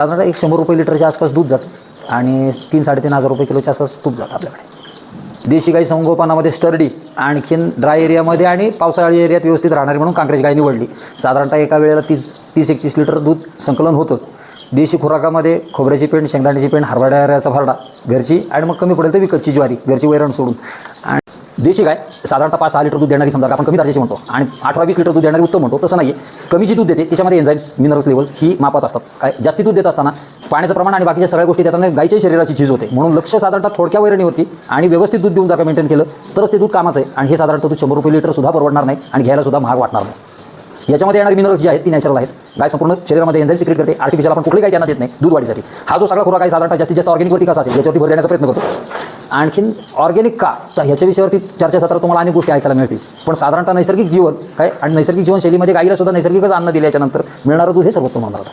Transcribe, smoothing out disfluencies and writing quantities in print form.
साधारण एक 100 रुपये लिटरच्या आसपास दूध जातं आणि 3-3.5 रुपये किलोच्या आसपास तूप जातं आपल्याकडे. देशी गाई संगोपनामध्ये स्टर्डी, आणखीन ड्राय एरियामध्ये आणि पावसाळी एरियात व्यवस्थित राहणारी म्हणून कांक्रेज गाय निवडली. साधारणतः एका वेळेला 30-31 लिटर दूध संकलन होतं. देशी खुराकामध्ये खोबऱ्याची पेंड, शेंगदाण्याची पेंड, हरभऱ्याचा भरडा घरची, आणि मग कमी पडेल तर विकतची ज्वारी, घरची वैरण सोडून. आणि देशी गाय साधारणतः 5-6 लिटर दूध देणारी, समजा आपण कमी दर्जाची म्हणतो, आणि 18-20 लिटर दूध देणारी उत्तम म्हणतो. तसं नाही आहे. कमी जी दूध देते त्याच्यामध्ये एन्झाईम्स, मिनरल्स लेवल्स ही मापात असतात. काय जास्ती दूध देत असताना पाण्याचं प्रमाण आणि बाकीच्या सगळ्या गोष्टी देताना गायच्या शरीराची झीज होते. म्हणून लक्ष साधारणतः थोडक्या वैरणीवरती आणि व्यवस्थित दूध देऊन जर का मेंटेन केलं तरच ते दूध कामाचं आहे. आणि हे साधारणतः दूध 100 रुपये लिटर सुद्धा परवडणार नाही आणि घ्यायला सुद्धा महाग वाटणार नाही. याच्यामध्ये येणारी मिनरल्स जी आहेत ती नॅचरल आहेत. गाय संपूर्ण शरीरामध्ये एन्झाईम सिक्रेट करते. आर्टिफिशियल आपण कुठली काही त्यांना देत नाही दूध वाढीसाठी. हा जो सगळा खुराक आहे साधारणतः जास्तीत जास्त ऑर्गॅनिकवरती कसा असेल याच्यावरती भर देण्याचा प्रयत्न करतो. आणखीन ऑर्गॅनिक का, तर ह्याच्या विषयावरती चर्चासत्रात तुम्हाला अनेक गोष्टी ऐकायला मिळतील. पण साधारणतः नैसर्गिक जीवन काय आणि नैसर्गिक जीवनशैलीमध्ये गाईला सुद्धा नैसर्गिकच अन्न दिल्याच्यानंतर मिळणारं दूध हे सर्वोत्तम होणार होतं.